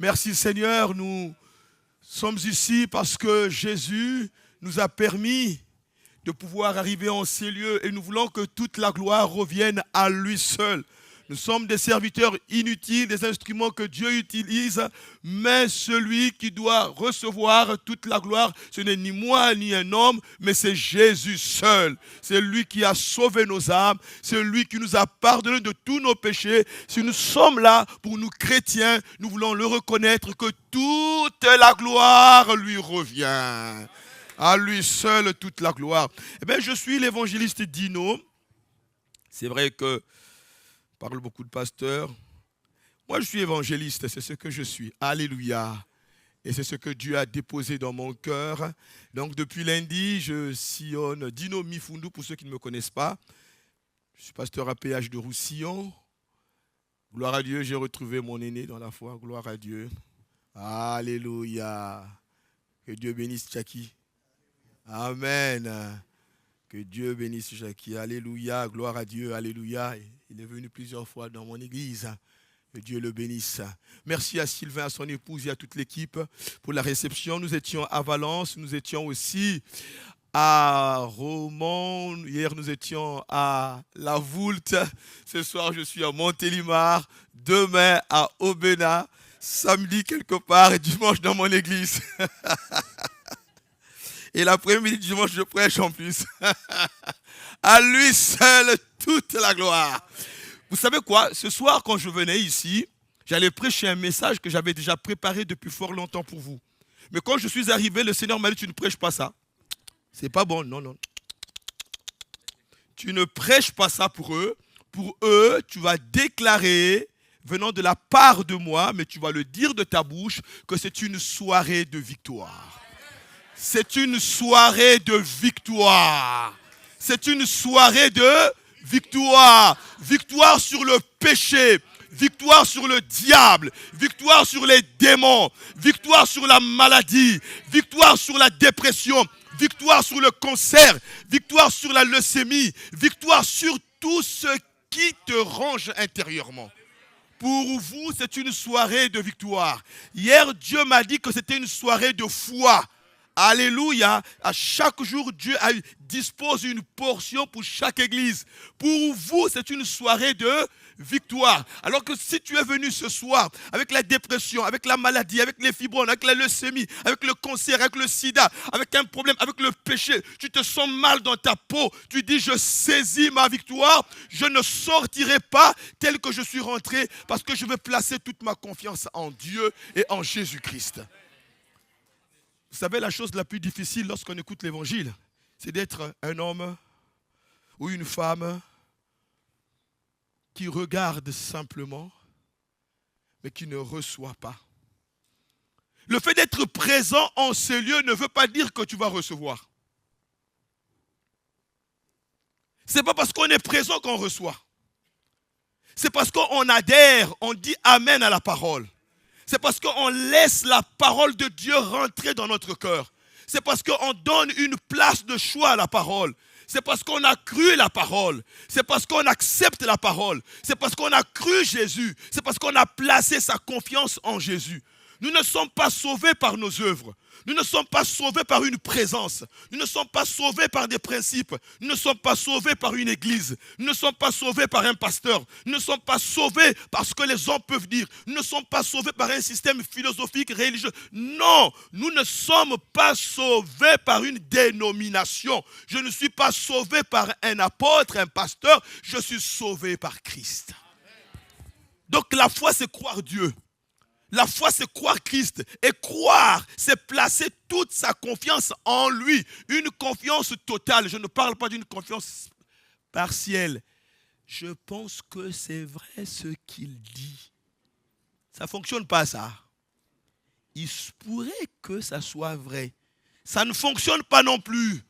Merci Seigneur, nous sommes ici parce que Jésus nous a permis de pouvoir arriver en ces lieux et nous voulons que toute la gloire revienne à lui seul. Nous sommes des serviteurs inutiles, des instruments que Dieu utilise, mais celui qui doit recevoir toute la gloire, ce n'est ni moi ni un homme, mais c'est Jésus seul. C'est lui qui a sauvé nos âmes, c'est lui qui nous a pardonné de tous nos péchés. Si nous sommes là pour nous chrétiens, nous voulons le reconnaître que toute la gloire lui revient. À lui seul toute la gloire. Eh bien, je suis l'évangéliste Dino. C'est vrai que parle beaucoup de pasteurs. Moi, je suis évangéliste, c'est ce que je suis. Alléluia. Et c'est ce que Dieu a déposé dans mon cœur. Donc, depuis lundi, je sillonne Dino Mifundu, pour ceux qui ne me connaissent pas. Je suis pasteur à péage de Roussillon. Gloire à Dieu, j'ai retrouvé mon aîné dans la foi. Gloire à Dieu. Alléluia. Que Dieu bénisse Jackie. Amen. Que Dieu bénisse Jackie. Alléluia. Gloire à Dieu. Alléluia. Il est venu plusieurs fois dans mon église. Que Dieu le bénisse. Merci à Sylvain, à son épouse et à toute l'équipe pour la réception. Nous étions à Valence. Nous étions aussi à Romans. Hier, nous étions à La Voulte. Ce soir, je suis à Montélimar. Demain, à Aubenas. Samedi, quelque part. Et dimanche, dans mon église. Et l'après-midi, dimanche, je prêche en plus. À lui seul, toute la gloire. Vous savez quoi? Ce soir, quand je venais ici, j'allais prêcher un message que j'avais déjà préparé depuis fort longtemps pour vous. Mais quand je suis arrivé, le Seigneur m'a dit, tu ne prêches pas ça. C'est pas bon, non, non. Tu ne prêches pas ça pour eux. Pour eux, tu vas déclarer, venant de la part de moi, mais tu vas le dire de ta bouche, que c'est une soirée de victoire. C'est une soirée de victoire. C'est une soirée de victoire. Victoire sur le péché. Victoire sur le diable. Victoire sur les démons. Victoire sur la maladie. Victoire sur la dépression. Victoire sur le cancer. Victoire sur la leucémie. Victoire sur tout ce qui te ronge intérieurement. Pour vous, c'est une soirée de victoire. Hier, Dieu m'a dit que c'était une soirée de foi. Alléluia. À chaque jour, Dieu dispose une portion pour chaque église. Pour vous, c'est une soirée de victoire. Alors que si tu es venu ce soir avec la dépression, avec la maladie, avec les fibromes, avec la leucémie, avec le cancer, avec le sida, avec un problème, avec le péché, tu te sens mal dans ta peau, tu dis je saisis ma victoire, je ne sortirai pas tel que je suis rentré parce que je veux placer toute ma confiance en Dieu et en Jésus-Christ. Vous savez, la chose la plus difficile lorsqu'on écoute l'évangile, c'est d'être un homme ou une femme qui regarde simplement, mais qui ne reçoit pas. Le fait d'être présent en ces lieux ne veut pas dire que tu vas recevoir. Ce n'est pas parce qu'on est présent qu'on reçoit. C'est parce qu'on adhère, on dit Amen à la parole. C'est parce qu'on laisse la parole de Dieu rentrer dans notre cœur. C'est parce qu'on donne une place de choix à la parole. C'est parce qu'on a cru la parole. C'est parce qu'on accepte la parole. C'est parce qu'on a cru Jésus. C'est parce qu'on a placé sa confiance en Jésus. Nous ne sommes pas sauvés par nos œuvres. Nous ne sommes pas sauvés par une présence. Nous ne sommes pas sauvés par des principes. Nous ne sommes pas sauvés par une église. Nous ne sommes pas sauvés par un pasteur. Nous ne sommes pas sauvés par ce que les hommes peuvent dire. Nous ne sommes pas sauvés par un système philosophique, religieux. Non, nous ne sommes pas sauvés par une dénomination. Je ne suis pas sauvé par un apôtre, un pasteur. Je suis sauvé par Christ. Donc la foi, c'est croire Dieu. La foi, c'est croire Christ. Et croire, c'est placer toute sa confiance en lui. Une confiance totale. Je ne parle pas d'une confiance partielle. Je pense que c'est vrai ce qu'il dit. Ça ne fonctionne pas, ça. Il se pourrait que ça soit vrai. Ça ne fonctionne pas non plus.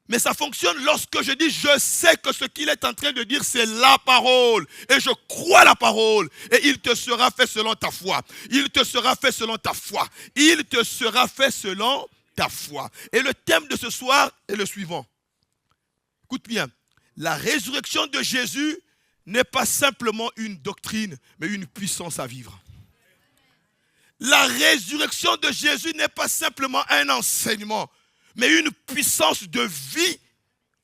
Mais ça fonctionne lorsque je dis, je sais que ce qu'il est en train de dire, c'est la parole. Et je crois la parole. Et il te sera fait selon ta foi. Il te sera fait selon ta foi. Il te sera fait selon ta foi. Et le thème de ce soir est le suivant. Écoute bien. La résurrection de Jésus n'est pas simplement une doctrine, mais une puissance à vivre. La résurrection de Jésus n'est pas simplement un enseignement, mais une puissance de vie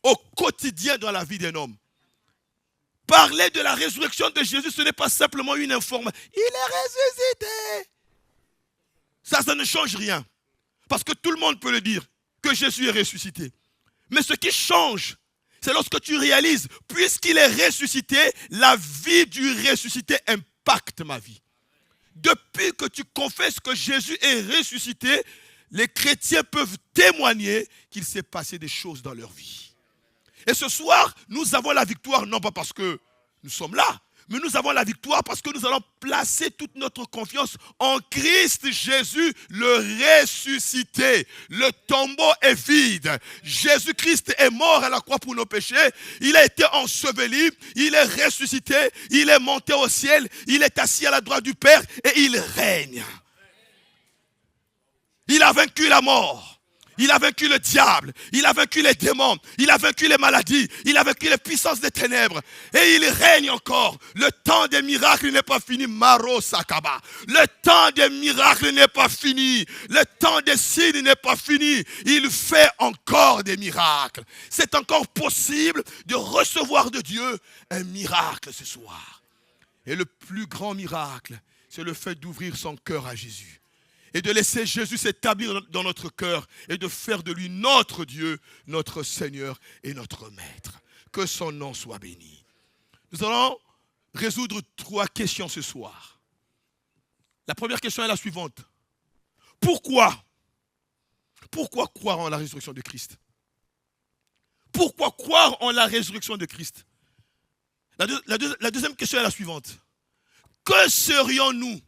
au quotidien dans la vie d'un homme. Parler de la résurrection de Jésus, ce n'est pas simplement une information. Il est ressuscité. Ça ne change rien. Parce que tout le monde peut le dire, que Jésus est ressuscité. Mais ce qui change, c'est lorsque tu réalises, puisqu'il est ressuscité, la vie du ressuscité impacte ma vie. Depuis que tu confesses que Jésus est ressuscité, les chrétiens peuvent témoigner qu'il s'est passé des choses dans leur vie. Et ce soir, nous avons la victoire, non pas parce que nous sommes là, mais nous avons la victoire parce que nous allons placer toute notre confiance en Christ Jésus, le ressuscité. Le tombeau est vide. Jésus-Christ est mort à la croix pour nos péchés. Il a été enseveli, il est ressuscité, il est monté au ciel, il est assis à la droite du Père et il règne. Il a vaincu la mort. Il a vaincu le diable, il a vaincu les démons, il a vaincu les maladies, il a vaincu les puissances des ténèbres. Et il règne encore. Le temps des miracles n'est pas fini. Maro Sakaba. Le temps des miracles n'est pas fini. Le temps des signes n'est pas fini. Il fait encore des miracles. C'est encore possible de recevoir de Dieu un miracle ce soir. Et le plus grand miracle, c'est le fait d'ouvrir son cœur à Jésus. Et de laisser Jésus s'établir dans notre cœur et de faire de lui notre Dieu, notre Seigneur et notre Maître. Que son nom soit béni. Nous allons résoudre 3 questions ce soir. La première question est la suivante. Pourquoi croire en la résurrection de Christ? Pourquoi croire en la résurrection de Christ? La deuxième question est la suivante. Que serions-nous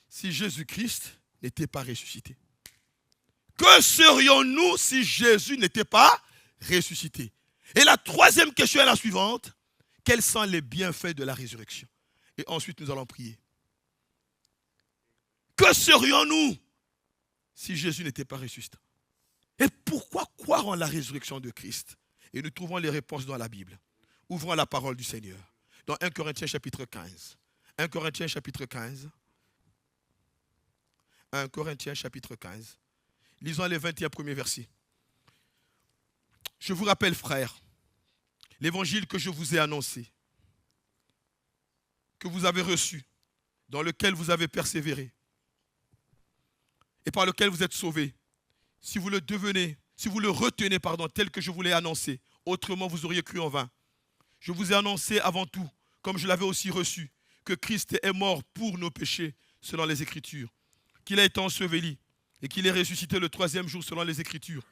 si Jésus-Christ n'était pas ressuscité? Que serions-nous si Jésus n'était pas ressuscité? Et la troisième question est la suivante. Quels sont les bienfaits de la résurrection? Et ensuite, nous allons prier. Que serions-nous si Jésus n'était pas ressuscité? Et pourquoi croire en la résurrection de Christ? Et nous trouvons les réponses dans la Bible. Ouvrons la parole du Seigneur. Dans 1 Corinthiens chapitre 15. 1 Corinthiens chapitre 15. 1 Corinthiens chapitre 15. Lisons les 21 premiers versets. Je vous rappelle, frères, l'évangile que je vous ai annoncé, que vous avez reçu, dans lequel vous avez persévéré, et par lequel vous êtes sauvés, si vous le retenez, tel que je vous l'ai annoncé, autrement vous auriez cru en vain. Je vous ai annoncé avant tout, comme je l'avais aussi reçu, que Christ est mort pour nos péchés, selon les Écritures, qu'il a été enseveli et qu'il est ressuscité le 3e jour selon les Écritures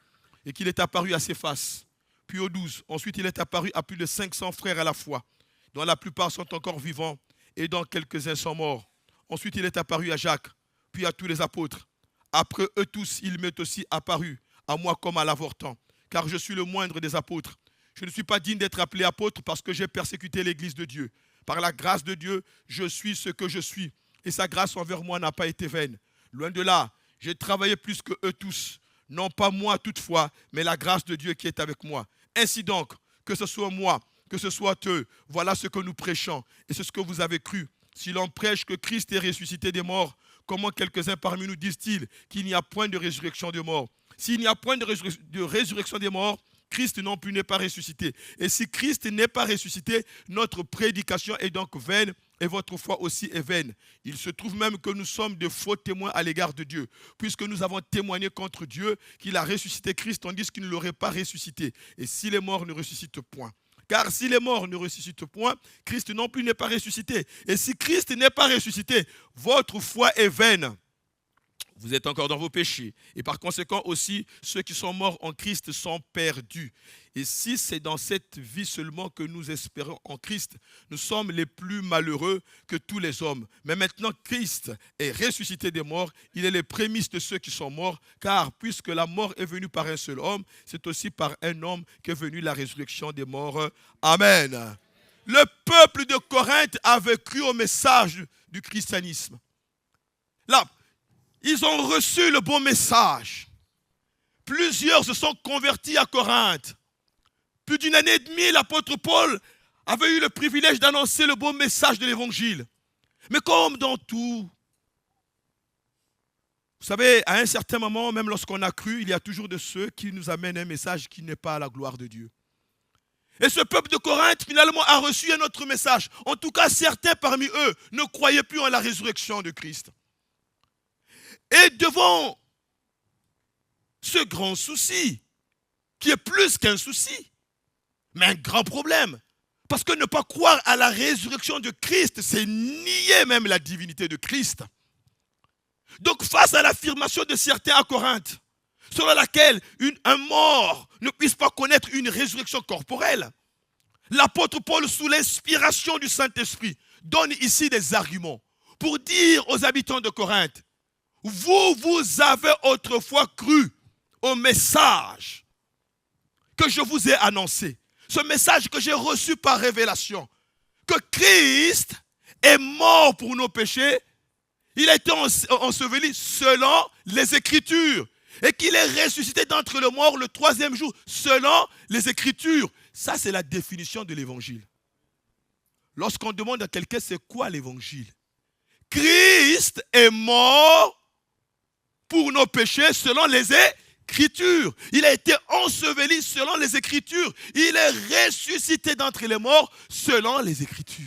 et qu'il est apparu à Céphas, puis aux 12. Ensuite, il est apparu à plus de 500 frères à la fois, dont la plupart sont encore vivants et dont quelques-uns sont morts. Ensuite, il est apparu à Jacques, puis à tous les apôtres. Après eux tous, il m'est aussi apparu, à moi comme à l'avortant, car je suis le moindre des apôtres. Je ne suis pas digne d'être appelé apôtre parce que j'ai persécuté l'Église de Dieu. Par la grâce de Dieu, je suis ce que je suis, et sa grâce envers moi n'a pas été vaine. Loin de là, j'ai travaillé plus que eux tous. Non pas moi toutefois, mais la grâce de Dieu qui est avec moi. Ainsi donc, que ce soit moi, que ce soit eux, voilà ce que nous prêchons. Et c'est ce que vous avez cru. Si l'on prêche que Christ est ressuscité des morts, comment quelques-uns parmi nous disent-ils qu'il n'y a point de résurrection des morts? S'il n'y a point de résurrection des morts, Christ non plus n'est pas ressuscité. Et si Christ n'est pas ressuscité, notre prédication est donc vaine et votre foi aussi est vaine. Il se trouve même que nous sommes de faux témoins à l'égard de Dieu, puisque nous avons témoigné contre Dieu qu'il a ressuscité Christ, tandis qu'il ne l'aurait pas ressuscité. Et si les morts ne ressuscitent point, car si les morts ne ressuscitent point, Christ non plus n'est pas ressuscité. Et si Christ n'est pas ressuscité, votre foi est vaine. Vous êtes encore dans vos péchés. Et par conséquent aussi, ceux qui sont morts en Christ sont perdus. Et si c'est dans cette vie seulement que nous espérons en Christ, nous sommes les plus malheureux que tous les hommes. Mais maintenant, Christ est ressuscité des morts. Il est les prémices de ceux qui sont morts. Car puisque la mort est venue par un seul homme, c'est aussi par un homme qu'est venue la résurrection des morts. Amen. Le peuple de Corinthe avait cru au message du christianisme. Là, ils ont reçu le bon message. Plusieurs se sont convertis à Corinthe. Plus d'une année et demie, l'apôtre Paul avait eu le privilège d'annoncer le bon message de l'évangile. Mais comme dans tout, Vous savez, à un certain moment, même lorsqu'on a cru, il y a toujours de ceux qui nous amènent un message qui n'est pas à la gloire de Dieu. Et ce peuple de Corinthe, finalement, a reçu un autre message. En tout cas, certains parmi eux ne croyaient plus en la résurrection de Christ. Et devant ce grand souci, qui est plus qu'un souci, mais un grand problème, parce que ne pas croire à la résurrection de Christ, c'est nier même la divinité de Christ. Donc face à l'affirmation de certains à Corinthe, selon laquelle un mort ne puisse pas connaître une résurrection corporelle, l'apôtre Paul, sous l'inspiration du Saint-Esprit, donne ici des arguments pour dire aux habitants de Corinthe, vous avez autrefois cru au message que je vous ai annoncé, ce message que j'ai reçu par révélation, que Christ est mort pour nos péchés, il a été enseveli selon les Écritures, et qu'il est ressuscité d'entre les morts le 3e jour, selon les Écritures. Ça, c'est la définition de l'Évangile. Lorsqu'on demande à quelqu'un c'est quoi l'Évangile, Christ est mort pour nos péchés selon les Écritures. Il a été enseveli selon les Écritures. Il est ressuscité d'entre les morts selon les Écritures.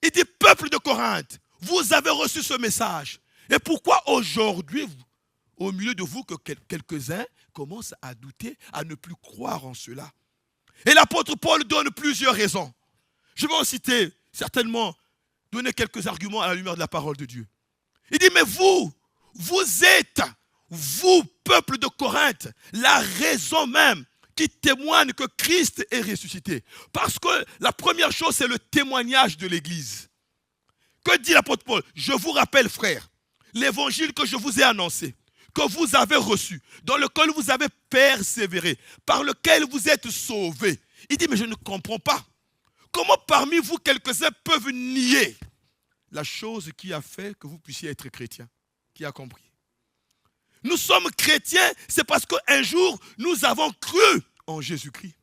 Il dit, peuple de Corinthe, vous avez reçu ce message. Et pourquoi aujourd'hui, au milieu de vous, que quelques-uns commencent à douter, à ne plus croire en cela? Et l'apôtre Paul donne plusieurs raisons. Je vais en citer, certainement, donner quelques arguments à la lumière de la parole de Dieu. Il dit, mais vous êtes, vous, peuple de Corinthe, la raison même qui témoigne que Christ est ressuscité. Parce que la première chose, c'est le témoignage de l'Église. Que dit l'apôtre Paul? Je vous rappelle, frères, l'évangile que je vous ai annoncé, que vous avez reçu, dans lequel vous avez persévéré, par lequel vous êtes sauvés. Il dit, mais je ne comprends pas. Comment parmi vous, quelques-uns peuvent nier la chose qui a fait que vous puissiez être chrétiens? Qui a compris? Nous sommes chrétiens, c'est parce qu'un jour, nous avons cru en Jésus-Christ.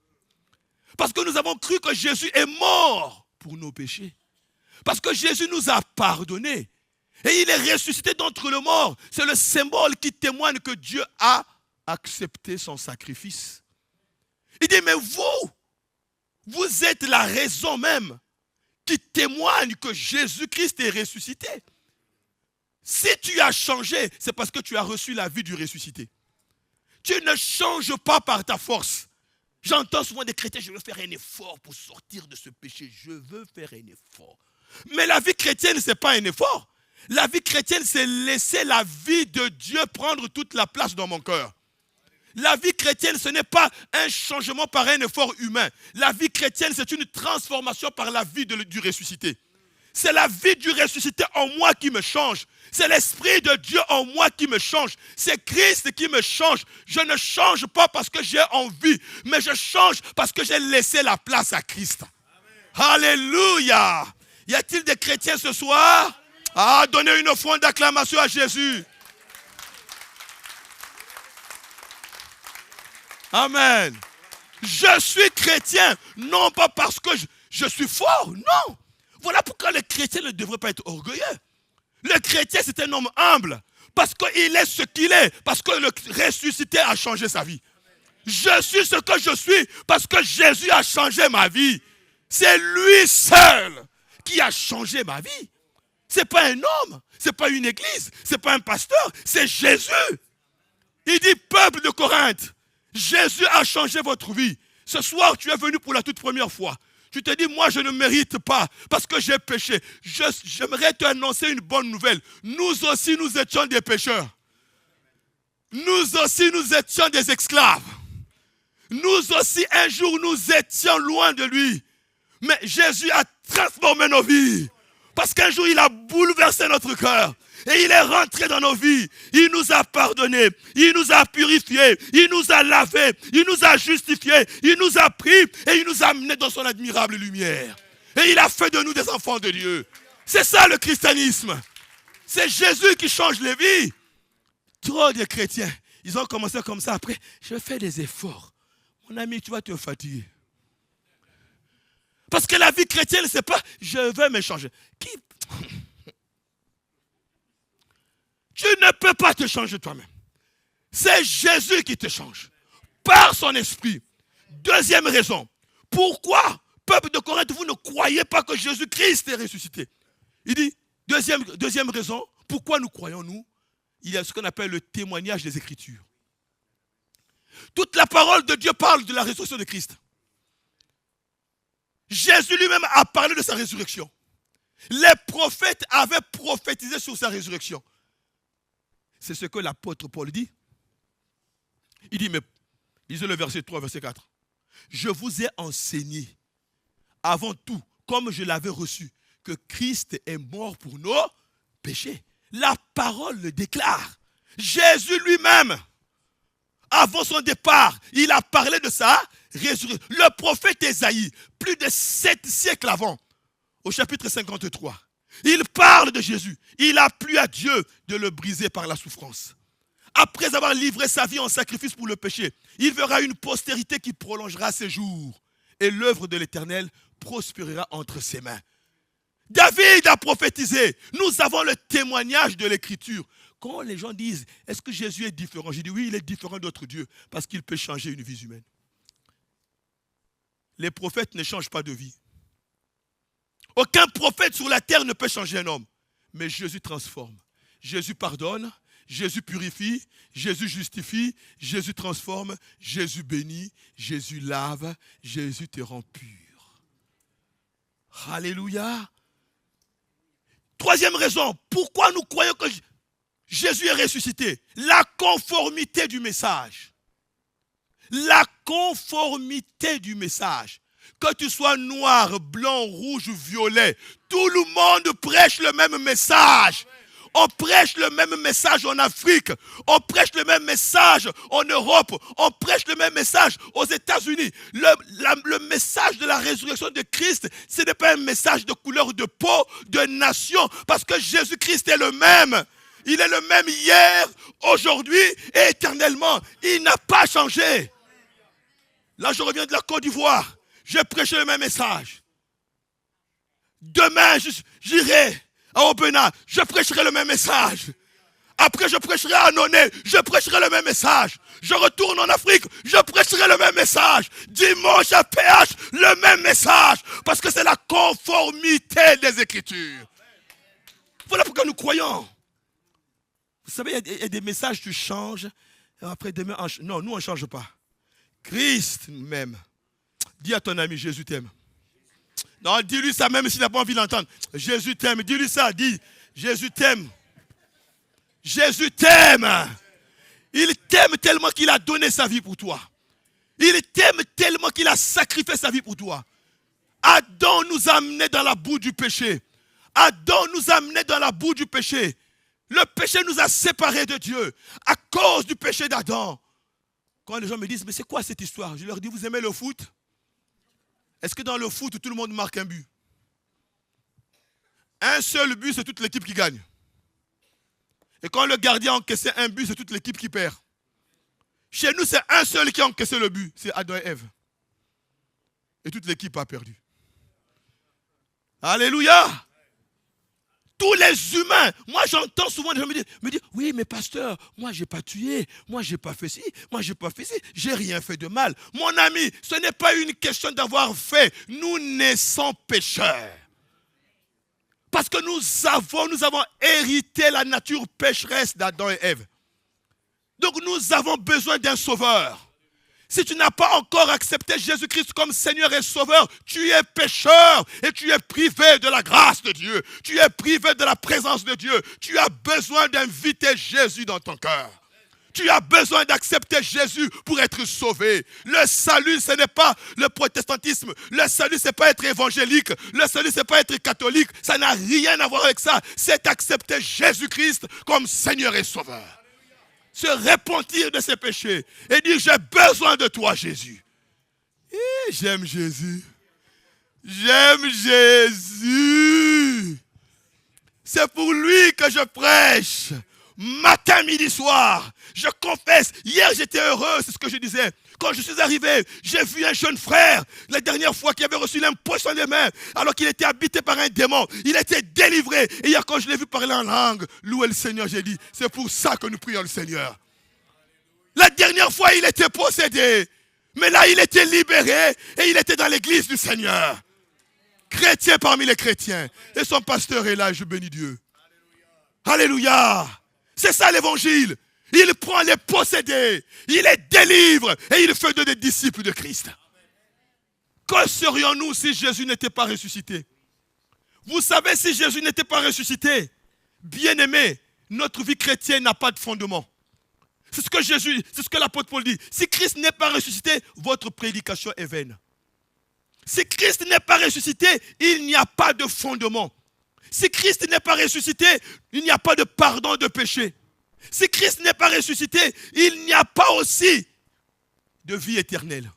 Parce que nous avons cru que Jésus est mort pour nos péchés. Parce que Jésus nous a pardonné. Et il est ressuscité d'entre les morts. C'est le symbole qui témoigne que Dieu a accepté son sacrifice. Il dit, mais vous êtes la raison même qui témoigne que Jésus-Christ est ressuscité. Si tu as changé, c'est parce que tu as reçu la vie du ressuscité. Tu ne changes pas par ta force. J'entends souvent des chrétiens, je veux faire un effort pour sortir de ce péché. Je veux faire un effort. Mais la vie chrétienne, ce n'est pas un effort. La vie chrétienne, c'est laisser la vie de Dieu prendre toute la place dans mon cœur. La vie chrétienne, ce n'est pas un changement par un effort humain. La vie chrétienne, c'est une transformation par la vie du ressuscité. C'est la vie du ressuscité en moi qui me change. C'est l'Esprit de Dieu en moi qui me change. C'est Christ qui me change. Je ne change pas parce que j'ai envie, mais je change parce que j'ai laissé la place à Christ. Amen. Alléluia. Y a-t-il des chrétiens ce soir? Ah, donnez une offrande d'acclamation à Jésus. Amen. Je suis chrétien, non pas parce que je suis fort, non. Voilà pourquoi le chrétien ne devrait pas être orgueilleux. Le chrétien, c'est un homme humble, parce qu'il est ce qu'il est, parce que le ressuscité a changé sa vie. Je suis ce que je suis, parce que Jésus a changé ma vie. C'est lui seul qui a changé ma vie. Ce n'est pas un homme, ce n'est pas une église, ce n'est pas un pasteur, c'est Jésus. Il dit, peuple de Corinthe, Jésus a changé votre vie. Ce soir, tu es venu pour la toute première fois. Tu te dis, moi je ne mérite pas parce que j'ai péché. J'aimerais te annoncer une bonne nouvelle. Nous aussi, nous étions des pécheurs. Nous aussi, nous étions des esclaves. Nous aussi, un jour, nous étions loin de lui. Mais Jésus a transformé nos vies. Parce qu'un jour, il a bouleversé notre cœur. Et il est rentré dans nos vies. Il nous a pardonnés. Il nous a purifiés. Il nous a lavés. Il nous a justifiés. Il nous a pris et il nous a amenés dans son admirable lumière. Et il a fait de nous des enfants de Dieu. C'est ça le christianisme. C'est Jésus qui change les vies. Trop de chrétiens, ils ont commencé comme ça. Après, je fais des efforts. Mon ami, tu vas te fatiguer. Parce que la vie chrétienne, c'est pas je veux me changer. Tu ne peux pas te changer toi-même. C'est Jésus qui te change. Par son esprit. Deuxième raison. Pourquoi, peuple de Corinthe, vous ne croyez pas que Jésus-Christ est ressuscité? Il dit, deuxième raison, pourquoi nous croyons, nous? Il y a ce qu'on appelle le témoignage des Écritures. Toute la parole de Dieu parle de la résurrection de Christ. Jésus lui-même a parlé de sa résurrection. Les prophètes avaient prophétisé sur sa résurrection. C'est ce que l'apôtre Paul dit. Il dit, mais lisez le verset 3, verset 4. Je vous ai enseigné, avant tout, comme je l'avais reçu, que Christ est mort pour nos péchés. La parole le déclare. Jésus lui-même, avant son départ, il a parlé de sa résurrection. Le prophète Ésaïe, plus de 7 siècles avant, au chapitre 53, il parle de Jésus. Il a plu à Dieu de le briser par la souffrance. Après avoir livré sa vie en sacrifice pour le péché, il verra une postérité qui prolongera ses jours. Et l'œuvre de l'Éternel prospérera entre ses mains. David a prophétisé. Nous avons le témoignage de l'Écriture. Quand les gens disent, est-ce que Jésus est différent? Je dis oui, il est différent d'autres dieux parce qu'il peut changer une vie humaine. Les prophètes ne changent pas de vie. Aucun prophète sur la terre ne peut changer un homme. Mais Jésus transforme. Jésus pardonne. Jésus purifie, Jésus justifie, Jésus transforme, Jésus bénit, Jésus lave, Jésus te rend pur. Alléluia. Troisième raison, pourquoi nous croyons que Jésus est ressuscité? La conformité du message. La conformité du message. Que tu sois noir, blanc, rouge ou violet, tout le monde prêche le même message. On prêche le même message en Afrique, on prêche le même message en Europe, on prêche le même message aux États-Unis. Le message de la résurrection de Christ, ce n'est pas un message de couleur de peau, de nation, parce que Jésus-Christ est le même. Il est le même hier, aujourd'hui et éternellement. Il n'a pas changé. Là, je reviens de la Côte d'Ivoire. J'ai prêché le même message. Demain, j'irai à Aubenas, je prêcherai le même message. Après, je prêcherai à Noné, je prêcherai le même message. Je retourne en Afrique, je prêcherai le même message. Dimanche à PH, le même message. Parce que c'est la conformité des Écritures. Voilà pourquoi nous croyons. Vous savez, il y a des messages, tu changes. Et après, demain, non, nous, on ne change pas. Christ m'aime. Dis à ton ami, Jésus t'aime. Non, dis-lui ça même s'il n'a pas envie d'entendre. Jésus t'aime. Dis-lui ça. Dis, Jésus t'aime. Jésus t'aime. Il t'aime tellement qu'il a donné sa vie pour toi. Il t'aime tellement qu'il a sacrifié sa vie pour toi. Adam nous a amenés dans la boue du péché. Adam nous a amenés dans la boue du péché. Le péché nous a séparés de Dieu à cause du péché d'Adam. Quand les gens me disent, mais c'est quoi cette histoire? Je leur dis, vous aimez le foot? Est-ce que dans le foot, tout le monde marque un but? Un seul but, c'est toute l'équipe qui gagne. Et quand le gardien a encaissé un but, c'est toute l'équipe qui perd. Chez nous, c'est un seul qui a encaissé le but. C'est Adam et Ève. Et toute l'équipe a perdu. Alléluia! Tous les humains, moi j'entends souvent des gens me dire, oui mais pasteur, moi j'ai pas tué, moi j'ai pas fait ci, moi j'ai pas fait ci, j'ai rien fait de mal. Mon ami, ce n'est pas une question d'avoir fait, nous naissons pécheurs. Parce que nous avons hérité la nature pécheresse d'Adam et Ève. Donc nous avons besoin d'un sauveur. Si tu n'as pas encore accepté Jésus-Christ comme Seigneur et Sauveur, tu es pécheur et tu es privé de la grâce de Dieu. Tu es privé de la présence de Dieu. Tu as besoin d'inviter Jésus dans ton cœur. Tu as besoin d'accepter Jésus pour être sauvé. Le salut, ce n'est pas le protestantisme. Le salut, ce n'est pas être évangélique. Le salut, ce n'est pas être catholique. Ça n'a rien à voir avec ça. C'est accepter Jésus-Christ comme Seigneur et Sauveur. Se repentir de ses péchés et dire, j'ai besoin de toi, Jésus. Et j'aime Jésus. J'aime Jésus. C'est pour lui que je prêche. Matin, midi, soir. Je confesse. Hier, j'étais heureux, c'est ce que je disais. Quand je suis arrivé, j'ai vu un jeune frère, la dernière fois qu'il avait reçu l'impression des mains, alors qu'il était habité par un démon. Il était délivré. Et hier, quand je l'ai vu parler en langue, louer le Seigneur, j'ai dit, c'est pour ça que nous prions le Seigneur. La dernière fois, il était possédé. Mais là, il était libéré et il était dans l'église du Seigneur. Chrétien parmi les chrétiens. Et son pasteur est là, je bénis Dieu. Alléluia. C'est ça l'évangile. Il prend les possédés, il les délivre et il fait des disciples de Christ. Que serions-nous si Jésus n'était pas ressuscité? Vous savez, si Jésus n'était pas ressuscité, bien-aimé, notre vie chrétienne n'a pas de fondement. C'est ce que l'apôtre Paul dit. Si Christ n'est pas ressuscité, votre prédication est vaine. Si Christ n'est pas ressuscité, il n'y a pas de fondement. Si Christ n'est pas ressuscité, il n'y a pas de pardon de péché. Si Christ n'est pas ressuscité, il n'y a pas aussi de vie éternelle.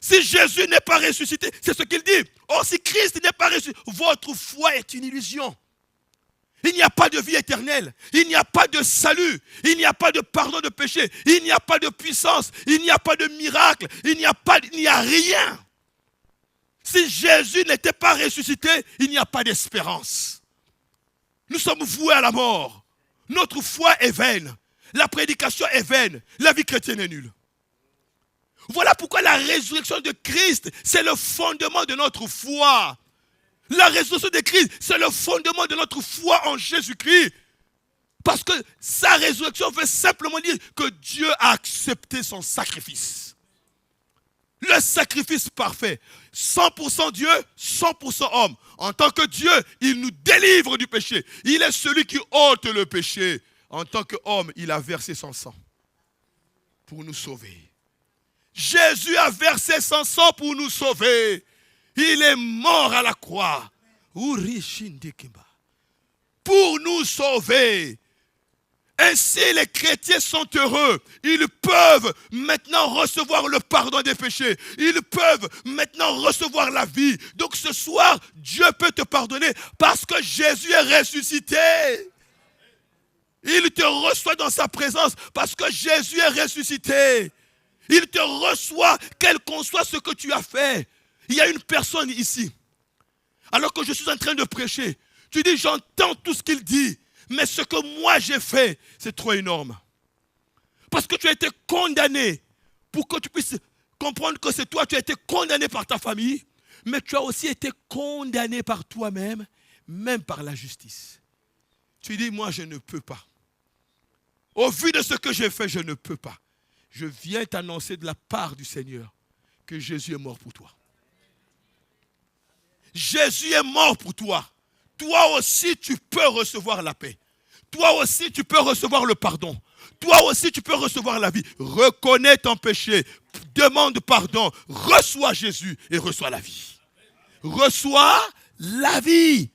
Si Jésus n'est pas ressuscité, c'est ce qu'il dit. Oh, si Christ n'est pas ressuscité, votre foi est une illusion. Il n'y a pas de vie éternelle. Il n'y a pas de salut. Il n'y a pas de pardon de péché. Il n'y a pas de puissance. Il n'y a pas de miracle. Il n'y a rien. Si Jésus n'était pas ressuscité, il n'y a pas d'espérance. Nous sommes voués à la mort. Notre foi est vaine. La prédication est vaine. La vie chrétienne est nulle. Voilà pourquoi la résurrection de Christ, c'est le fondement de notre foi. La résurrection de Christ, c'est le fondement de notre foi en Jésus-Christ. Parce que sa résurrection veut simplement dire que Dieu a accepté son sacrifice. Le sacrifice parfait. 100% Dieu, 100% homme. En tant que Dieu, il nous délivre du péché. Il est celui qui ôte le péché. En tant qu'homme, il a versé son sang pour nous sauver. Jésus a versé son sang pour nous sauver. Il est mort à la croix. Pour nous sauver. Ainsi, les chrétiens sont heureux. Ils peuvent maintenant recevoir le pardon des péchés. Ils peuvent maintenant recevoir la vie. Donc ce soir, Dieu peut te pardonner parce que Jésus est ressuscité. Il te reçoit dans sa présence parce que Jésus est ressuscité. Il te reçoit quel qu'en soit ce que tu as fait. Il y a une personne ici, alors que je suis en train de prêcher, tu dis j'entends tout ce qu'il dit, mais ce que moi j'ai fait, c'est trop énorme. Parce que tu as été condamné, pour que tu puisses comprendre que c'est toi, tu as été condamné par ta famille, mais tu as aussi été condamné par toi-même, même par la justice. Tu dis moi je ne peux pas. Au vu de ce que j'ai fait, je ne peux pas. Je viens t'annoncer de la part du Seigneur que Jésus est mort pour toi. Jésus est mort pour toi. Toi aussi, tu peux recevoir la paix. Toi aussi, tu peux recevoir le pardon. Toi aussi, tu peux recevoir la vie. Reconnais ton péché. Demande pardon. Reçois Jésus et reçois la vie. Reçois la vie.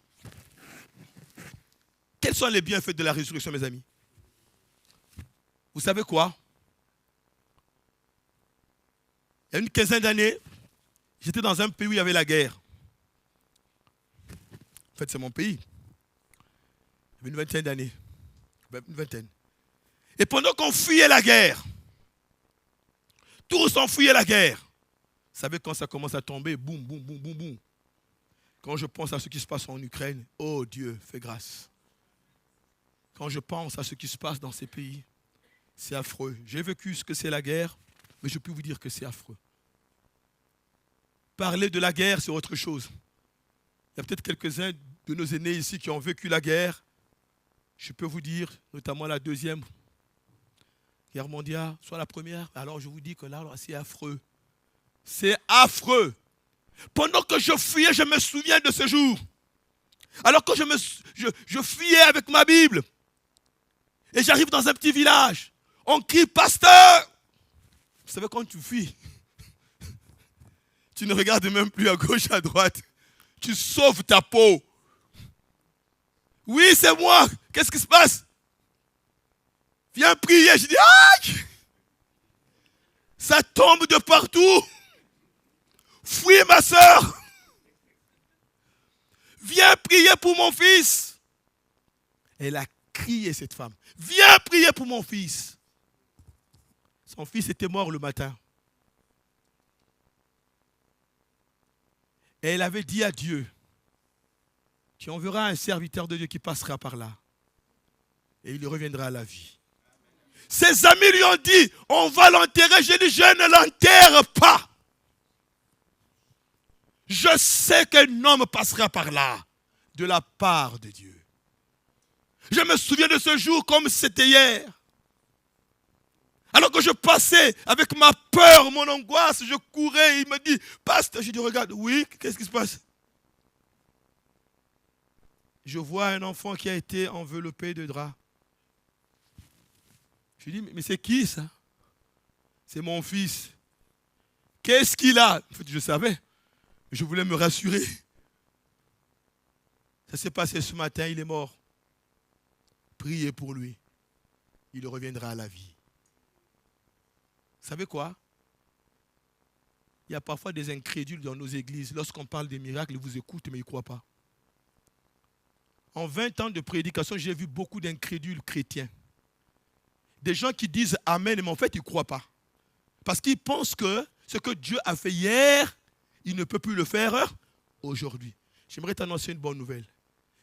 Quels sont les bienfaits de la résurrection, mes amis? Vous savez quoi? Il y a une quinzaine d'années, j'étais dans un pays où il y avait la guerre. En fait, c'est mon pays. Il y avait une vingtaine d'années. Une vingtaine. Et pendant qu'on fuyait la guerre, tous enfuyaient la guerre. Vous savez, quand ça commence à tomber, boum, boum, boum, boum, boum. Quand je pense à ce qui se passe en Ukraine, oh Dieu, fais grâce. Quand je pense à ce qui se passe dans ces pays, c'est affreux. J'ai vécu ce que c'est la guerre, mais je peux vous dire que c'est affreux. Parler de la guerre, c'est autre chose. Il y a peut-être quelques-uns de nos aînés ici qui ont vécu la guerre. Je peux vous dire, notamment la deuxième guerre mondiale, soit la première. Alors je vous dis que là, c'est affreux. C'est affreux. Pendant que je fuyais, je me souviens de ce jour. Alors que je fuyais avec ma Bible. Et j'arrive dans un petit village. On crie, pasteur! Vous savez, quand tu fuis, tu ne regardes même plus à gauche, à droite. Tu sauves ta peau. Oui, c'est moi. Qu'est-ce qui se passe? Viens prier. Je dis, aïe! Ça tombe de partout. Fuis, ma soeur. Viens prier pour mon fils. Elle a crié, cette femme. Viens prier pour mon fils. Son fils était mort le matin. Et elle avait dit à Dieu, tu enverras un serviteur de Dieu qui passera par là. Et il reviendra à la vie. Ses amis lui ont dit, on va l'enterrer. J'ai dit, je ne l'enterre pas. Je sais qu'un homme passera par là, de la part de Dieu. Je me souviens de ce jour comme si c'était hier. Alors que je passais avec ma peur, mon angoisse, je courais, il me dit, pasteur, je dis, regarde, oui, qu'est-ce qui se passe? Je vois un enfant qui a été enveloppé de draps. Je dis, mais c'est qui ça? C'est mon fils. Qu'est-ce qu'il a? En fait, je savais. Je voulais me rassurer. Ça s'est passé ce matin, il est mort. Priez pour lui. Il reviendra à la vie. Vous savez quoi? Il y a parfois des incrédules dans nos églises. Lorsqu'on parle des miracles, ils vous écoutent, mais ils ne croient pas. En 20 ans de prédication, j'ai vu beaucoup d'incrédules chrétiens. Des gens qui disent Amen, mais en fait, ils ne croient pas. Parce qu'ils pensent que ce que Dieu a fait hier, il ne peut plus le faire aujourd'hui. J'aimerais t'annoncer une bonne nouvelle.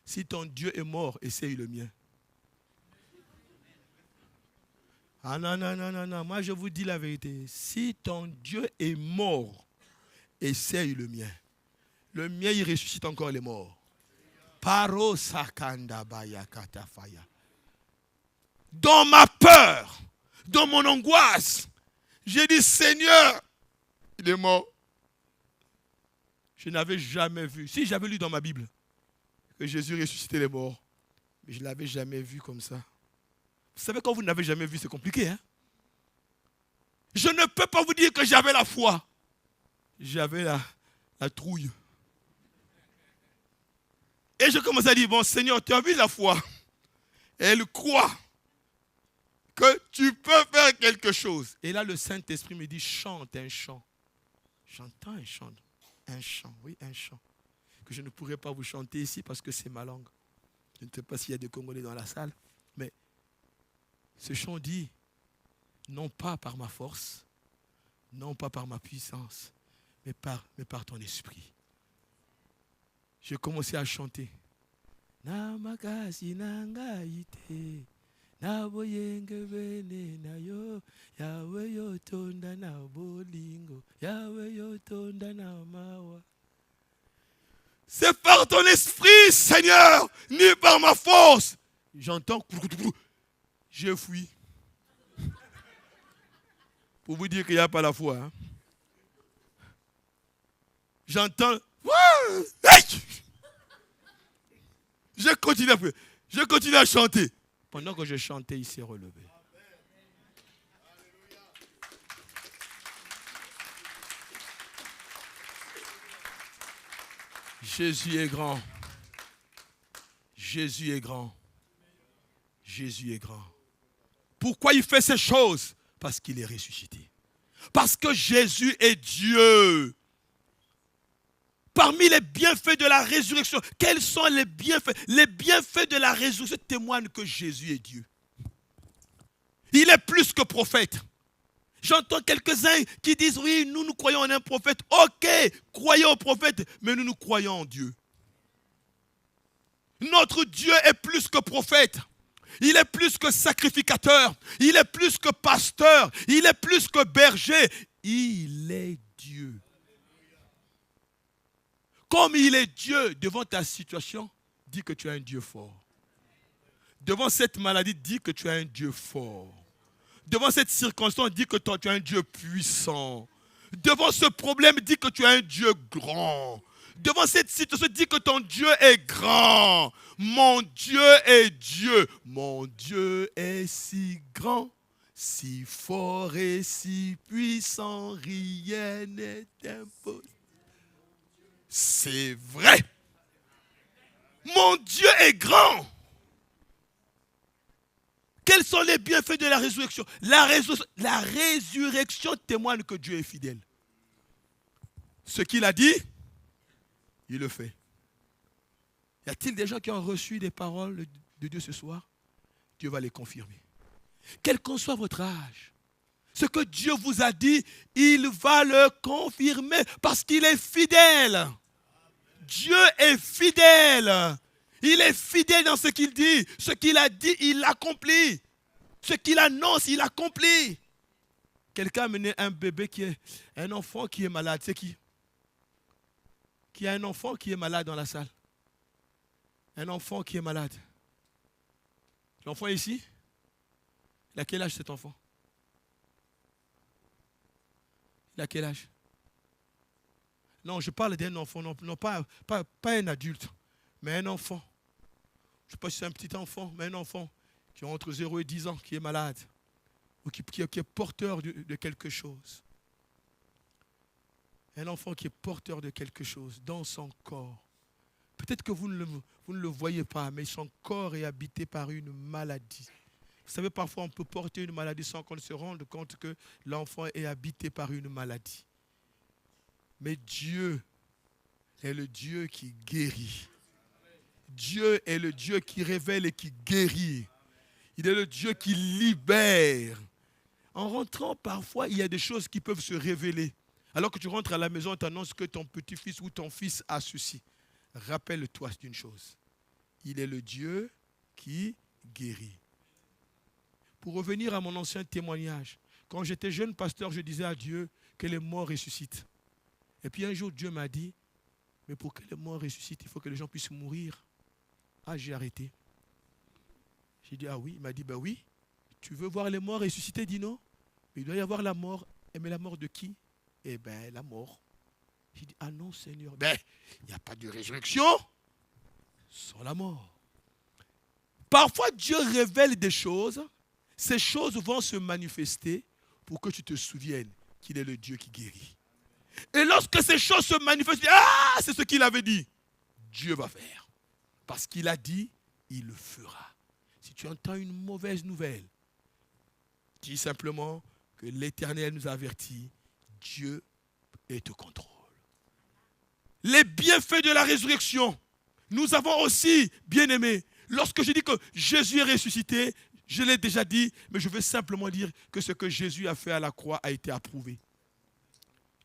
Si ton Dieu est mort, essaye le mien. Ah non, non, non, non, non. Moi, je vous dis la vérité. Si ton Dieu est mort, essaye le mien. Le mien, il ressuscite encore les morts. Paro sakanda baya katafaya. Dans ma peur, dans mon angoisse, j'ai dit, Seigneur, il est mort. Je n'avais jamais vu. Si j'avais lu dans ma Bible que Jésus ressuscitait les morts, mais je ne l'avais jamais vu comme ça. Vous savez, quand vous n'avez jamais vu, c'est compliqué. Hein? Je ne peux pas vous dire que j'avais la foi. J'avais la trouille. Et je commence à dire, bon Seigneur, tu as vu la foi. Elle croit que tu peux faire quelque chose. Et là, le Saint-Esprit me dit, chante un chant. J'entends un chant. Un chant, oui, un chant. Que je ne pourrais pas vous chanter ici parce que c'est ma langue. Je ne sais pas s'il y a des Congolais dans la salle. Mais ce chant dit, non pas par ma force, non pas par ma puissance, mais par ton esprit. J'ai commencé à chanter. Namakasi nangaite, naboyenge bene nayo, Yahweh yotonda na bolingo, Yahweh yotonda na mawa. C'est par ton esprit, Seigneur, ni par ma force. J'entends, je fuis. Pour vous dire qu'il n'y a pas la foi. Hein. J'entends, je continue à chanter. Pendant que je chantais, il s'est relevé. Jésus est grand. Jésus est grand. Jésus est grand. Pourquoi il fait ces choses? Parce qu'il est ressuscité. Parce que Jésus est Dieu. Parmi les bienfaits de la résurrection, quels sont les bienfaits? Les bienfaits de la résurrection témoignent que Jésus est Dieu. Il est plus que prophète. J'entends quelques-uns qui disent, oui, nous croyons en un prophète. Ok, croyons au prophète, mais nous croyons en Dieu. Notre Dieu est plus que prophète. Il est plus que sacrificateur. Il est plus que pasteur. Il est plus que berger. Il est Dieu. Comme il est Dieu, devant ta situation, dis que tu as un Dieu fort. Devant cette maladie, dis que tu as un Dieu fort. Devant cette circonstance, dis que tu as un Dieu puissant. Devant ce problème, dis que tu as un Dieu grand. Devant cette situation, dis que ton Dieu est grand. Mon Dieu est Dieu. Mon Dieu est si grand, si fort et si puissant, rien n'est impossible. C'est vrai. Mon Dieu est grand. Quels sont les bienfaits de la résurrection? La résurrection témoigne que Dieu est fidèle. Ce qu'il a dit, il le fait. Y a-t-il des gens qui ont reçu des paroles de Dieu ce soir? Dieu va les confirmer. Quel qu'en soit votre âge, ce que Dieu vous a dit, il va le confirmer parce qu'il est fidèle. Dieu est fidèle. Il est fidèle dans ce qu'il dit. Ce qu'il a dit, il l'accomplit. Ce qu'il annonce, il accomplit. Quelqu'un a amené un bébé un enfant qui est malade. C'est qui? Qui a un enfant qui est malade dans la salle? Un enfant qui est malade. L'enfant est ici? Il a quel âge cet enfant? Il a quel âge? Non, je parle d'un enfant, non pas un adulte, mais un enfant. Je ne sais pas si c'est un petit enfant, mais un enfant qui a entre 0 et 10 ans, qui est malade, ou qui est porteur de quelque chose. Un enfant qui est porteur de quelque chose dans son corps. Peut-être que vous ne le voyez pas, mais son corps est habité par une maladie. Vous savez, parfois on peut porter une maladie sans qu'on se rende compte que l'enfant est habité par une maladie. Mais Dieu est le Dieu qui guérit. Dieu est le Dieu qui révèle et qui guérit. Il est le Dieu qui libère. En rentrant, parfois, il y a des choses qui peuvent se révéler. Alors que tu rentres à la maison, on t'annonce que ton petit-fils ou ton fils a ceci. Rappelle-toi d'une chose. Il est le Dieu qui guérit. Pour revenir à mon ancien témoignage, quand j'étais jeune pasteur, je disais à Dieu que les morts ressuscitent. Et puis un jour, Dieu m'a dit, mais pour que les morts ressuscitent, il faut que les gens puissent mourir. Ah, j'ai arrêté. J'ai dit, ah oui. Il m'a dit, ben oui. Tu veux voir les morts ressusciter? Dis non. Mais il doit y avoir la mort. Et mais la mort de qui? Eh bien, la mort. J'ai dit, ah non, Seigneur. Ben, il n'y a pas de résurrection sans la mort. Parfois, Dieu révèle des choses. Ces choses vont se manifester pour que tu te souviennes qu'il est le Dieu qui guérit. Et lorsque ces choses se manifestent, ah, c'est ce qu'il avait dit. Dieu va faire. Parce qu'il a dit, il le fera. Si tu entends une mauvaise nouvelle, dis simplement que l'Éternel nous avertit, Dieu est au contrôle. Les bienfaits de la résurrection, nous avons aussi, bien aimé, lorsque je dis que Jésus est ressuscité, je l'ai déjà dit, mais je veux simplement dire que ce que Jésus a fait à la croix a été approuvé.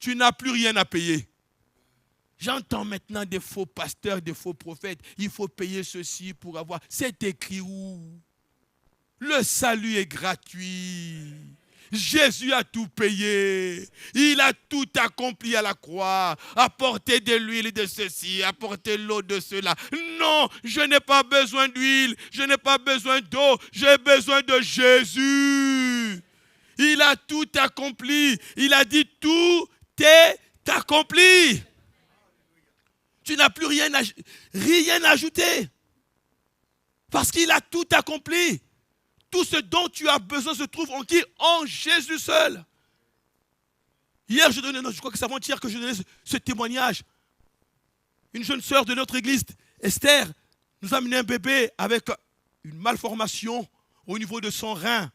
Tu n'as plus rien à payer. J'entends maintenant des faux pasteurs, des faux prophètes. Il faut payer ceci pour avoir. C'est écrit où? Le salut est gratuit. Jésus a tout payé. Il a tout accompli à la croix. Apporter de l'huile de ceci, apporter l'eau de cela. Non, je n'ai pas besoin d'huile, je n'ai pas besoin d'eau, j'ai besoin de Jésus. Il a tout accompli. Il a dit tout est accompli. Tu n'as plus rien à ajouter. Parce qu'il a tout accompli. Tout ce dont tu as besoin se trouve en qui? En Jésus seul. Hier, je crois que c'est avant-hier que je donnais ce témoignage. Une jeune sœur de notre église, Esther, nous a amené un bébé avec une malformation au niveau de son rein.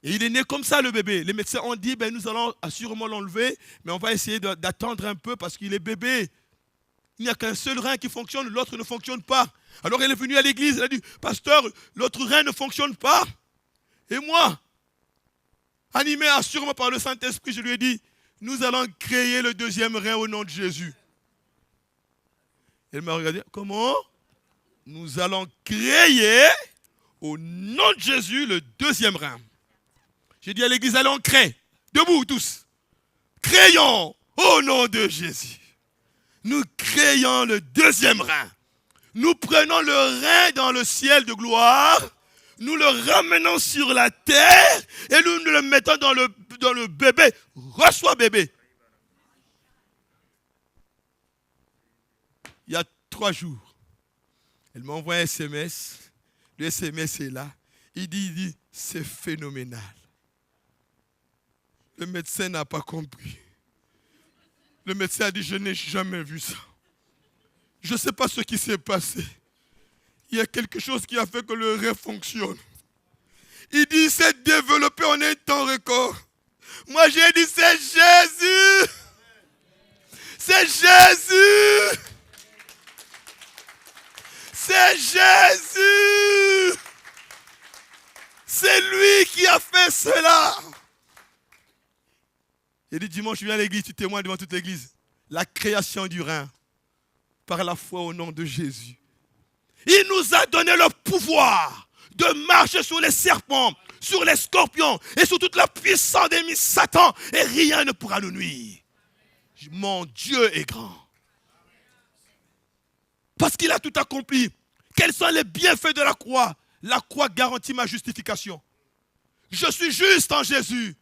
Et il est né comme ça, le bébé. Les médecins ont dit, nous allons assurément l'enlever, mais on va essayer d'attendre un peu parce qu'il est bébé. Il n'y a qu'un seul rein qui fonctionne, l'autre ne fonctionne pas. Alors elle est venue à l'église, elle a dit, pasteur, l'autre rein ne fonctionne pas. Et moi, animé assurément par le Saint-Esprit, je lui ai dit, nous allons créer le deuxième rein au nom de Jésus. Elle m'a regardé, comment? Nous allons créer au nom de Jésus le deuxième rein. J'ai dit à l'église, allons créer. Debout tous. Créons au nom de Jésus. Nous créons le deuxième rein. Nous prenons le rein dans le ciel de gloire. Nous le ramenons sur la terre et nous le mettons dans le bébé. Reçois bébé. Il y a 3 jours, elle m'a envoyé un SMS. Le SMS est là. Il dit, c'est phénoménal. Le médecin n'a pas compris. Le médecin a dit, je n'ai jamais vu ça. Je ne sais pas ce qui s'est passé. Il y a quelque chose qui a fait que le rein fonctionne. Il dit, il s'est développé en un temps record. Moi, j'ai dit, c'est Jésus. C'est Jésus. C'est Jésus. C'est lui qui a fait cela. Il dit, dimanche, je viens à l'église, tu témoignes devant toute l'église. La création du rein. par la foi au nom de Jésus. Il nous a donné le pouvoir de marcher sur les serpents, sur les scorpions et sur toute la puissance d'ennemi Satan, et rien ne pourra nous nuire. Mon Dieu est grand. Parce qu'il a tout accompli. Quels sont les bienfaits de la croix? La croix garantit ma justification. Je suis juste en Jésus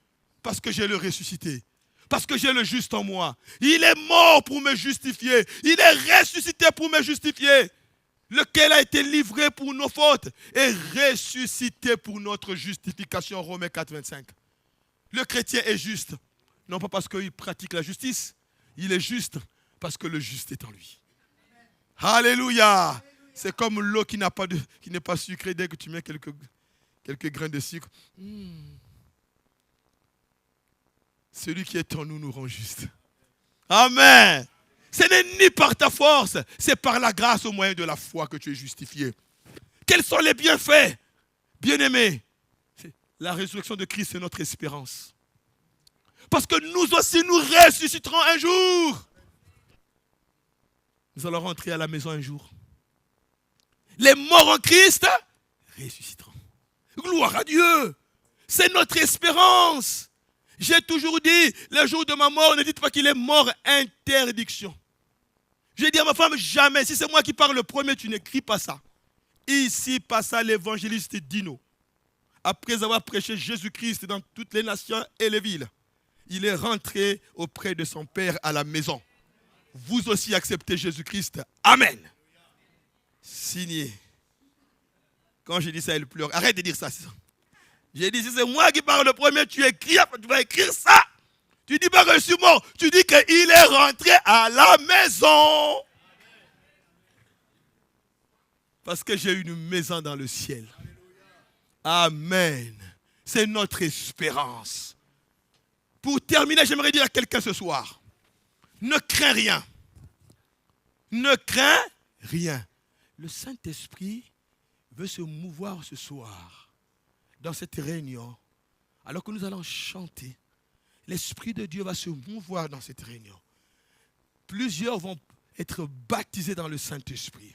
parce que j'ai le ressuscité. Parce que j'ai le juste en moi. Il est mort pour me justifier. Il est ressuscité pour me justifier. Lequel a été livré pour nos fautes et ressuscité pour notre justification. Romains 4, 25. Le chrétien est juste. Non pas parce qu'il pratique la justice. Il est juste parce que le juste est en lui. Alléluia. C'est comme l'eau qui n'est pas sucrée. Dès que tu mets quelques grains de sucre. Celui qui est en nous nous rend juste. Amen. Ce n'est ni par ta force, c'est par la grâce au moyen de la foi que tu es justifié. Quels sont les bienfaits? Bien-aimés, la résurrection de Christ est notre espérance. Parce que nous aussi, nous ressusciterons un jour. Nous allons rentrer à la maison un jour. Les morts en Christ ressusciteront. Gloire à Dieu. C'est notre espérance. J'ai toujours dit, le jour de ma mort, ne dites pas qu'il est mort, interdiction. J'ai dit à ma femme, jamais, si c'est moi qui parle le premier, tu n'écris pas ça. Ici passa l'évangéliste Dino. Après avoir prêché Jésus-Christ dans toutes les nations et les villes, il est rentré auprès de son Père à la maison. Vous aussi acceptez Jésus-Christ. Amen. Signé. Quand j'ai dit ça, elle pleure. Arrête de dire ça. J'ai dit, si c'est moi qui parle le premier, tu vas écrire ça. Tu dis pas que je suis mort. Tu dis qu'il est rentré à la maison. Parce que j'ai une maison dans le ciel. Amen. C'est notre espérance. Pour terminer, j'aimerais dire à quelqu'un ce soir. Ne crains rien. Ne crains rien. Le Saint-Esprit veut se mouvoir ce soir. Dans cette réunion, alors que nous allons chanter, l'Esprit de Dieu va se mouvoir dans cette réunion. Plusieurs vont être baptisés dans le Saint-Esprit.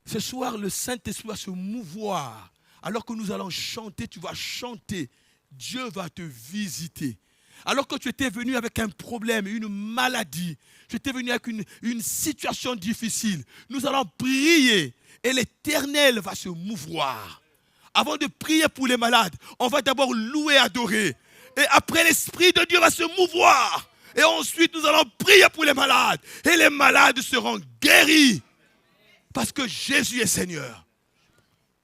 Ce soir, le Saint-Esprit va se mouvoir. Alors que nous allons chanter, tu vas chanter. Dieu va te visiter. Alors que tu étais venu avec un problème, une maladie, tu étais venu avec une situation difficile, nous allons prier et l'Éternel va se mouvoir. Avant de prier pour les malades, on va d'abord louer, adorer. Et après, l'Esprit de Dieu va se mouvoir. Et ensuite, nous allons prier pour les malades. Et les malades seront guéris. Parce que Jésus est Seigneur.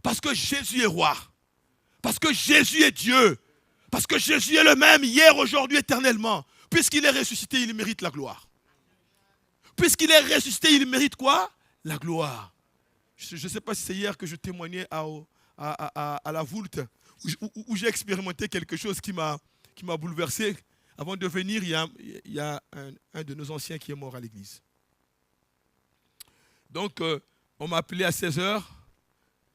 Parce que Jésus est roi. Parce que Jésus est Dieu. Parce que Jésus est le même hier, aujourd'hui, éternellement. Puisqu'il est ressuscité, il mérite la gloire. Puisqu'il est ressuscité, il mérite quoi? La gloire. Je ne sais pas si c'est hier que je témoignais à la Voulte, où j'ai expérimenté quelque chose qui m'a bouleversé. Avant de venir, il y a un de nos anciens qui est mort à l'église. Donc, on m'a appelé à 16h.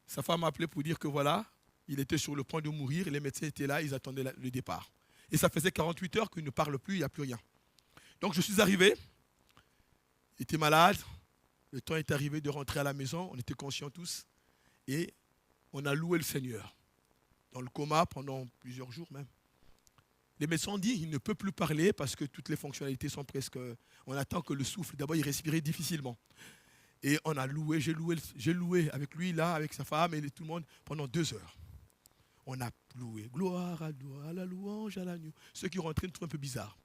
Sa femme m'a appelé pour dire que voilà, il était sur le point de mourir. Les médecins étaient là, ils attendaient le départ. Et ça faisait 48 heures qu'il ne parle plus, il n'y a plus rien. Donc, je suis arrivé. Il était malade. Le temps est arrivé de rentrer à la maison. On était conscients tous. Et on a loué le Seigneur. Dans le coma pendant plusieurs jours même. Les médecins ont dit qu'il ne peut plus parler parce que toutes les fonctionnalités sont presque... On attend que le souffle. D'abord, il respirait difficilement. Et on a loué, j'ai loué avec lui, là, avec sa femme et tout le monde pendant 2 heures. On a loué. Gloire à la louange, à l'agneau. Ceux qui rentraient nous trouvent un peu bizarre.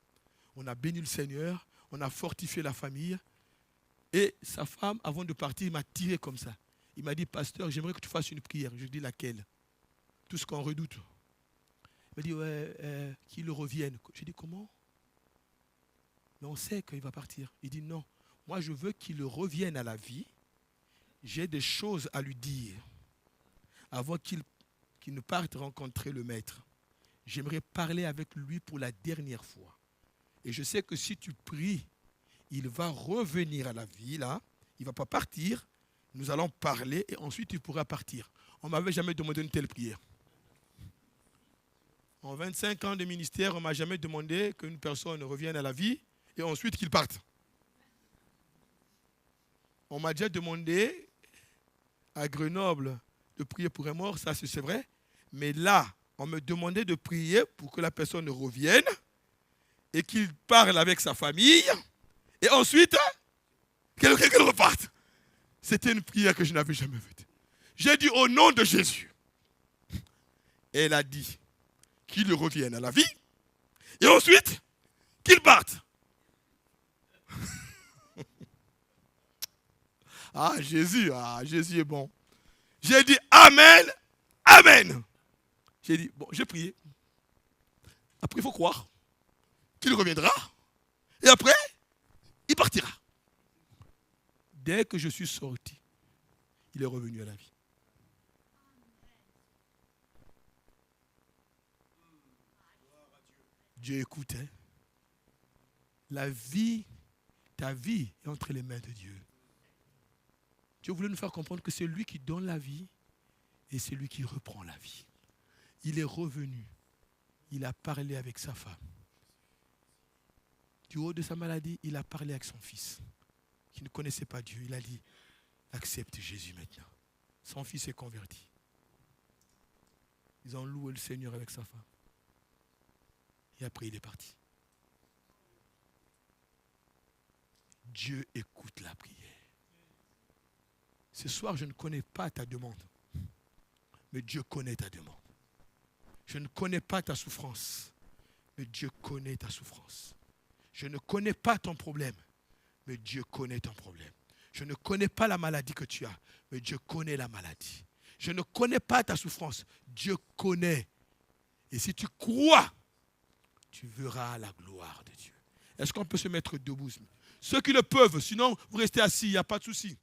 On a béni le Seigneur, on a fortifié la famille. Et sa femme, avant de partir, il m'a tiré comme ça. Il m'a dit, pasteur, j'aimerais que tu fasses une prière. Je lui ai dit, laquelle? Tout ce qu'on redoute. Il m'a dit, ouais, qu'il revienne. J'ai dit, comment? Mais on sait qu'il va partir. Il dit, non, moi je veux qu'il revienne à la vie. J'ai des choses à lui dire. Avant qu'il ne parte rencontrer le maître. J'aimerais parler avec lui pour la dernière fois. Et je sais que si tu pries, il va revenir à la vie, là. Il ne va pas partir. Nous allons parler et ensuite il pourra partir. On ne m'avait jamais demandé une telle prière. En 25 ans de ministère, on ne m'a jamais demandé qu'une personne revienne à la vie et ensuite qu'il parte. On m'a déjà demandé à Grenoble de prier pour un mort, ça c'est vrai. Mais là, on me demandait de prier pour que la personne revienne et qu'il parle avec sa famille. Et ensuite, qu'elle reparte. C'était une prière que je n'avais jamais faite. J'ai dit au nom de Jésus. Et elle a dit qu'il revienne à la vie. Et ensuite, qu'il parte. Jésus est bon. J'ai dit Amen, Amen. J'ai dit, bon, j'ai prié. Après, il faut croire qu'il reviendra. Et après, il partira. Dès que je suis sorti, il est revenu à la vie. Dieu écoute. La vie, ta vie est entre les mains de Dieu. Dieu voulait nous faire comprendre que c'est lui qui donne la vie et c'est lui qui reprend la vie. Il est revenu. Il a parlé avec sa femme. Du haut de sa maladie, il a parlé avec son fils, qui ne connaissait pas Dieu. Il a dit, accepte Jésus maintenant. Son fils est converti. Ils ont loué le Seigneur avec sa femme. Et après, il est parti. Dieu écoute la prière. Ce soir, je ne connais pas ta demande, mais Dieu connaît ta demande. Je ne connais pas ta souffrance, mais Dieu connaît ta souffrance. Je ne connais pas ton problème, mais Dieu connaît ton problème. Je ne connais pas la maladie que tu as, mais Dieu connaît la maladie. Je ne connais pas ta souffrance, Dieu connaît. Et si tu crois, tu verras la gloire de Dieu. Est-ce qu'on peut se mettre debout? Ceux qui le peuvent, sinon vous restez assis, il n'y a pas de souci.